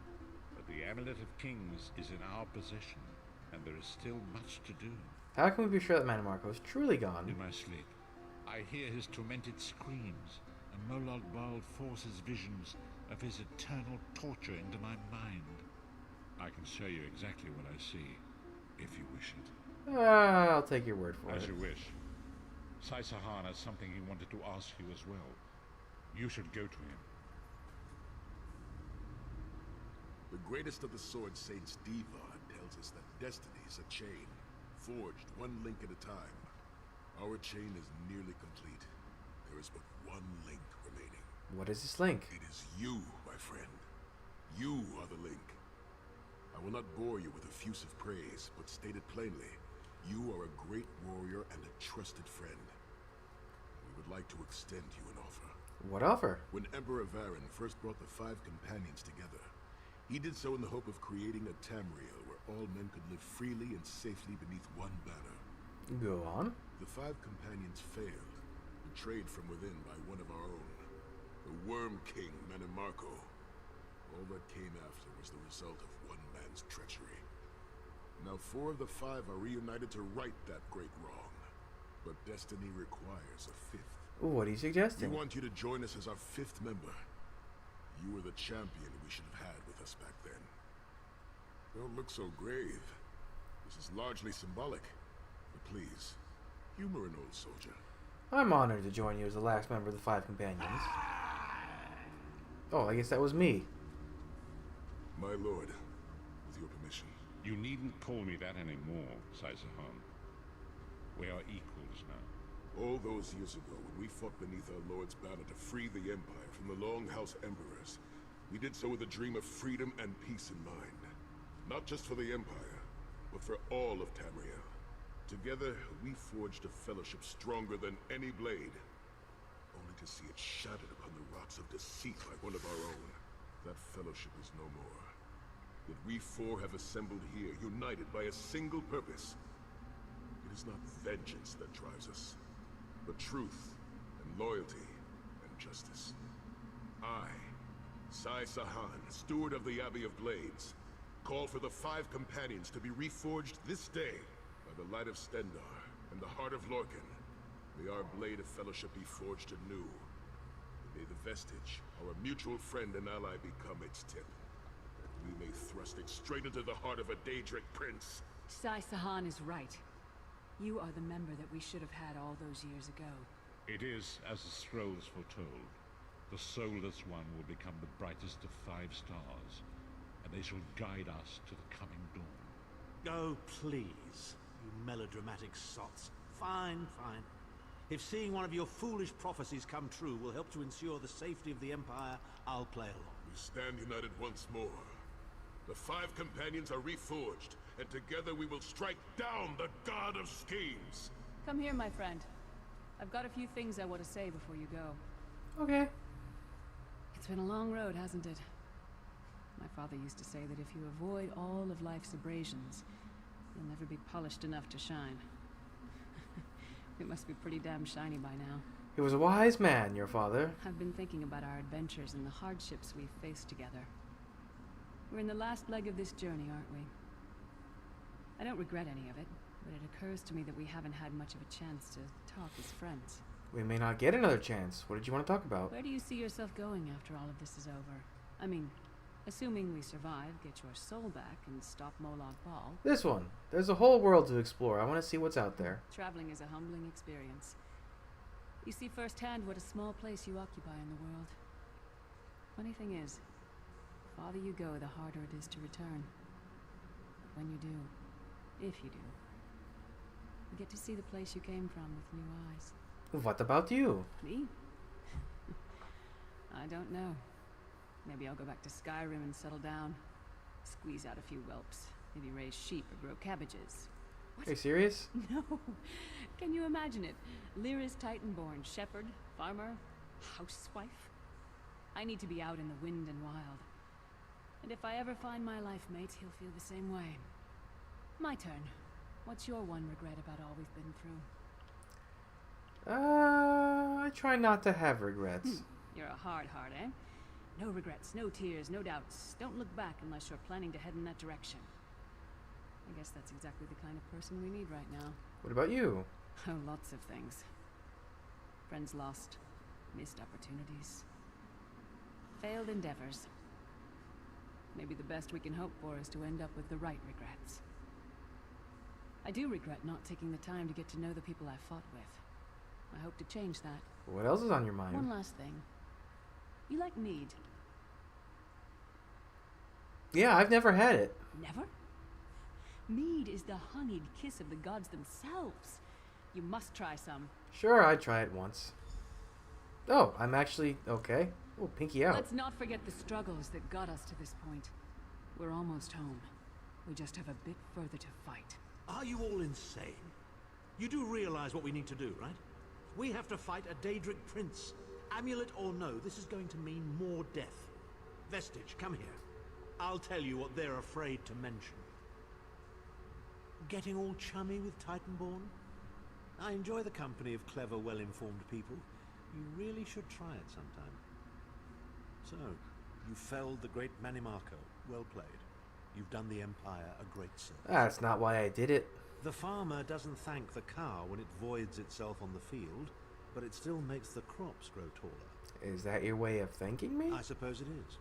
But the Amulet of Kings is in our possession, and there is still much to do. How can we be sure that Manimarco is truly gone? In my sleep, I hear his tormented screams, and Molog Bal forces visions of his eternal torture into my mind. I can show you exactly what I see, if you wish it. I'll take your word for it. As you wish. Sai-Sahan has something he wanted to ask you as well. You should go to him. The greatest of the Sword Saints, Diva, tells us that destiny is a chain, forged one link at a time. Our chain is nearly complete. There is but one link remaining. What is this link? It is you, my friend. You are the link. I will not bore you with effusive praise, but state it plainly. You are a great warrior and a trusted friend. We would like to extend you an offer. What offer? When Emperor Varen first brought the 5 companions together, he did so in the hope of creating a Tamriel where all men could live freely and safely beneath one banner. Go on. The 5 companions failed, betrayed from within by one of our own, the Worm King Manimarco. All that came after was the result of one man's treachery. Now 4 of the 5 are reunited to right that great wrong, but destiny requires a 5th. What are you suggesting? We want you to join us as our 5th member. You were the champion we should have had with us back then. Don't look so grave. This is largely symbolic. But please, humor an old soldier. I'm honored to join you as the last member of the 5 companions. Oh, I guess that was me. My lord, with your permission. You needn't call me that anymore, Sai-Sahan. We are equals now. All those years ago, when we fought beneath our Lord's banner to free the Empire from the Longhouse Emperors, we did so with a dream of freedom and peace in mind. Not just for the Empire, but for all of Tamriel. Together, we forged a fellowship stronger than any blade, only to see it shattered upon the rocks of deceit by one of our own. That fellowship is no more. Yet we 4 have assembled here, united by a single purpose. It is not vengeance that drives us, but truth and loyalty and justice. I, Sai-Sahan, steward of the Abbey of Blades, call for the 5 companions to be reforged this day by the light of Stendarr and the heart of Lorkhan. May our blade of fellowship be forged anew. May the Vestige, our mutual friend and ally, become its tip. We may thrust it straight into the heart of a Daedric prince. Sai-Sahan is right. You are the member that we should have had all those years ago. It is as the scrolls foretold. The soulless one will become the brightest of 5 stars, and they shall guide us to the coming dawn. Oh, please, you melodramatic sots. Fine, fine. If seeing one of your foolish prophecies come true will help to ensure the safety of the Empire, I'll play along. We stand united once more. The 5 companions are reforged, and together we will strike down the God of Schemes. Come here, my friend. I've got a few things I want to say before you go. Okay. It's been a long road, hasn't it? My father used to say that if you avoid all of life's abrasions, you'll never be polished enough to shine. It must be pretty damn shiny by now. He was a wise man, your father. I've been thinking about our adventures and the hardships we've faced together. We're in the last leg of this journey, aren't we? I don't regret any of it, but it occurs to me that we haven't had much of a chance to talk as friends. We may not get another chance. What did you want to talk about? Where do you see yourself going after all of this is over? I mean, assuming we survive, get your soul back, and stop Molag Bal. This one. There's a whole world to explore. I want to see what's out there. Traveling is a humbling experience. You see firsthand what a small place you occupy in the world. Funny thing is, the farther you go, the harder it is to return. But when you do, if you do, you get to see the place you came from with new eyes. What about you? Me? I don't know. Maybe I'll go back to Skyrim and settle down. Squeeze out a few whelps. Maybe raise sheep or grow cabbages. What? Are you serious? No. Can you imagine it? Lyra's Titanborn, shepherd, farmer, housewife. I need to be out in the wind and wild. And if I ever find my life mate, he'll feel the same way. My turn. What's your one regret about all we've been through? I try not to have regrets. You're a hard heart, eh? No regrets, no tears, no doubts. Don't look back unless you're planning to head in that direction. I guess that's exactly the kind of person we need right now. What about you? Oh, lots of things. Friends lost, missed opportunities, failed endeavors. Maybe the best we can hope for is to end up with the right regrets. I do regret not taking the time to get to know the people I fought with. I hope to change that. What else is on your mind? One last thing. You like mead? Yeah, I've never had it. Never? Mead is the honeyed kiss of the gods themselves. You must try some. Sure, I'd try it once. Oh, I'm actually okay. Oh, pinky out. Let's not forget the struggles that got us to this point. We're almost home. We just have a bit further to fight. Are you all insane? You do realize what we need to do, right? We have to fight a Daedric prince. Amulet or no, this is going to mean more death. Vestige, come here. I'll tell you what they're afraid to mention. Getting all chummy with Titanborn? I enjoy the company of clever, well-informed people. You really should try it sometime. So, you felled the great Manimarco. Well played. You've done the Empire a great service. That's not why I did it. The farmer doesn't thank the cow when it voids itself on the field, but it still makes the crops grow taller. Is that your way of thanking me? I suppose it is.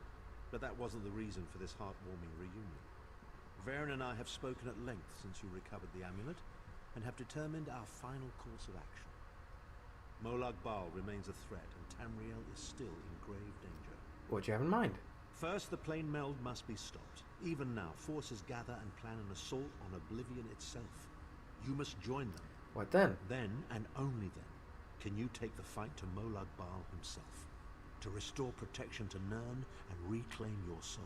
But that wasn't the reason for this heartwarming reunion. Varen and I have spoken at length since you recovered the amulet, and have determined our final course of action. Molag Bal remains a threat, and Tamriel is still in grave danger. What do you have in mind? First, the plane meld must be stopped. Even now, forces gather and plan an assault on Oblivion itself. You must join them. What then? Then, and only then, can you take the fight to Molag Bal himself, to restore protection to Nirn and reclaim your soul.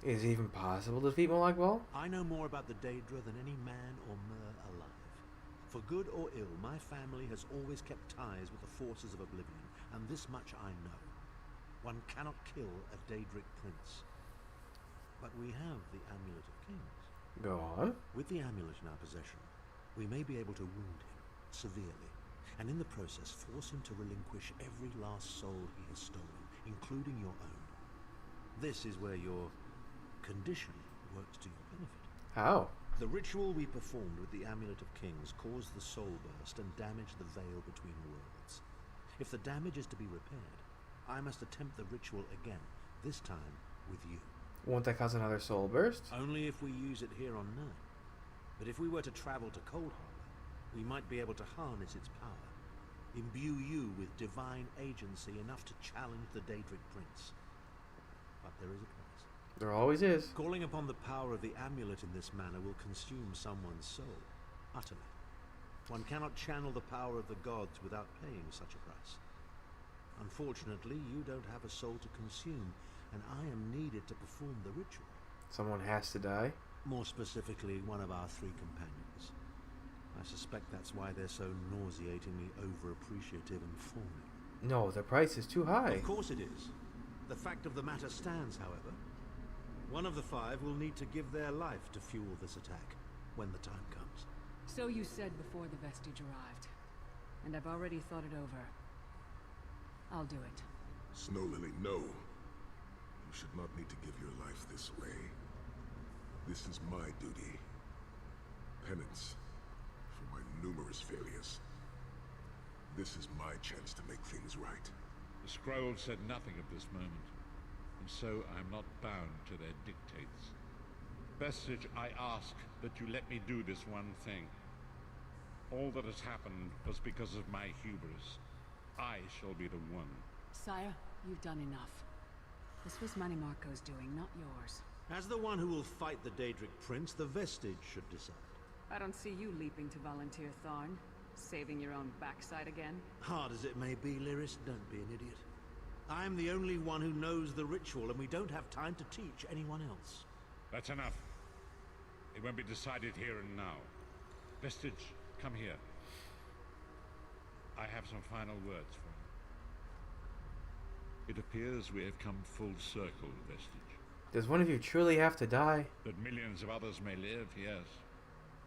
Is it even possible to defeat Molag Bal? I know more about the Daedra than any man or mer alive. For good or ill, my family has always kept ties with the forces of Oblivion, and this much I know. One cannot kill a Daedric prince. But we have the Amulet of Kings. Go on. With the amulet in our possession, we may be able to wound him severely, and in the process force him to relinquish every last soul he has stolen, including your own. This is where your condition works to your benefit. How? The ritual we performed with the Amulet of Kings caused the soul burst and damaged the veil between worlds. If the damage is to be repaired, I must attempt the ritual again, this time with you. Won't that cause another soul burst? Only if we use it here on Nirn. But if we were to travel to Coldharbour, we might be able to harness its power, imbue you with divine agency enough to challenge the Daedric Prince. But there is a price. There always is. Calling upon the power of the amulet in this manner will consume someone's soul, utterly. One cannot channel the power of the gods without paying such a price. Unfortunately, you don't have a soul to consume, and I am needed to perform the ritual. Someone has to die? More specifically, one of our three companions. I suspect that's why they're so nauseatingly over-appreciative and fawning. No, the price is too high. Of course it is. The fact of the matter stands, however. One of the five will need to give their life to fuel this attack, when the time comes. So you said before the vestige arrived. and I've already thought it over. I'll do it. Snow Lily, no. You should not need to give your life this way. This is my duty. Penance for my numerous failures. This is my chance to make things right. The scroll said nothing at this moment, and so I am not bound to their dictates. Vestige, I ask that you let me do this one thing. All that has happened was because of my hubris. I shall be the one. Sire, you've done enough. This was Manimarco's doing, not yours. As the one who will fight the Daedric Prince, the Vestige should decide. I don't see you leaping to volunteer, Tharn. Saving your own backside again? Hard as it may be, Lyris, don't be an idiot. I'm the only one who knows the ritual, and we don't have time to teach anyone else. That's enough. It won't be decided here and now. Vestige, come here. I have some final words for you. It appears we have come full circle, Vestige. Does one of you truly have to die? That millions of others may live, yes.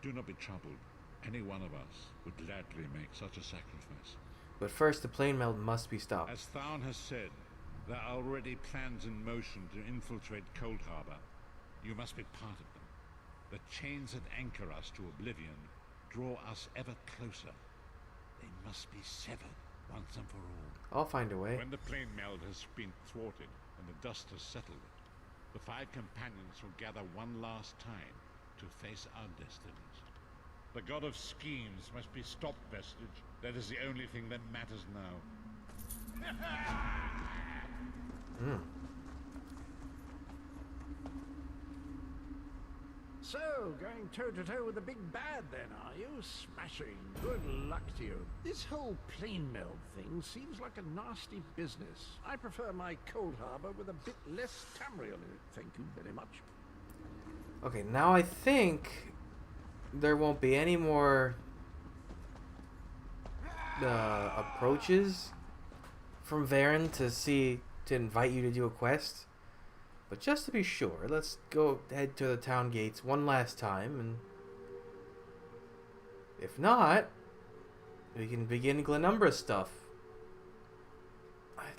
Do not be troubled. Any one of us would gladly make such a sacrifice. But first, the plane melt must be stopped. As Tharn has said, there are already plans in motion to infiltrate Cold Harbor. You must be part of them. The chains that anchor us to oblivion draw us ever closer. They must be severed once and for all. I'll find a way. When the plane meld has been thwarted and the dust has settled, the 5 companions will gather one last time to face our destinies. The god of schemes must be stopped, Vestige. That is the only thing that matters now. So, going toe-to-toe with the big bad then, are you? Smashing. Good luck to you. This whole plane meld thing seems like a nasty business. I prefer my Cold Harbor with a bit less Tamriel in it, thank you very much. Okay, now I think there won't be any more approaches from Varen to invite you to do a quest. But just to be sure, let's go head to the town gates one last time, and if not, we can begin Glenumbra stuff.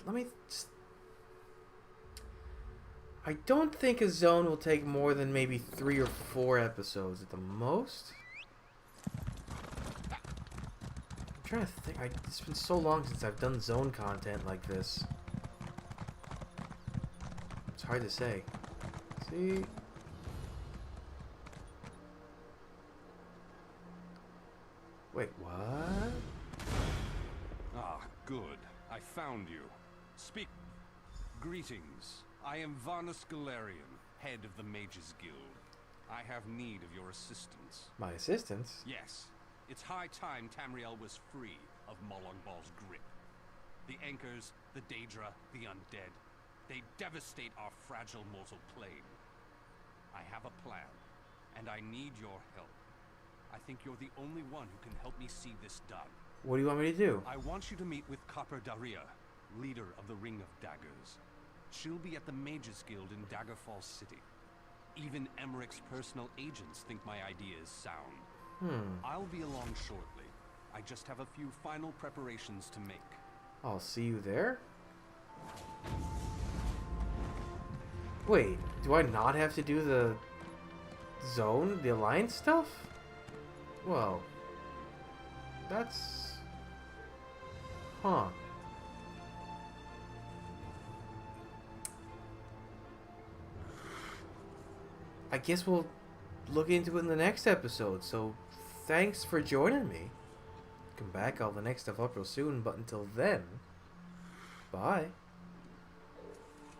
Let me just... I don't think a zone will take more than maybe 3 or 4 episodes at the most. I'm trying to think. It's been so long since I've done zone content like this. It's hard to say. See? Wait, what? Ah, good. I found you. Speak. Greetings. I am Varnus Galarian, head of the Mages Guild. I have need of your assistance. My assistance? Yes. It's high time Tamriel was free of Molongbal's grip. The Anchors, the Daedra, the Undead. They devastate our fragile mortal plane. I have a plan, and I need your help. I think you're the only one who can help me see this done. What do you want me to do? I want you to meet with Copper Daria, leader of the Ring of Daggers. She'll be at the Mages Guild in Daggerfall City. Even Emmerich's personal agents think my idea is sound. I'll be along shortly. I just have a few final preparations to make. I'll see you there? Wait, do I not have to do the zone, the alliance stuff? Well, that's... Huh. I guess we'll look into it in the next episode, so thanks for joining me. Come back, all the next stuff up real soon, but until then, bye.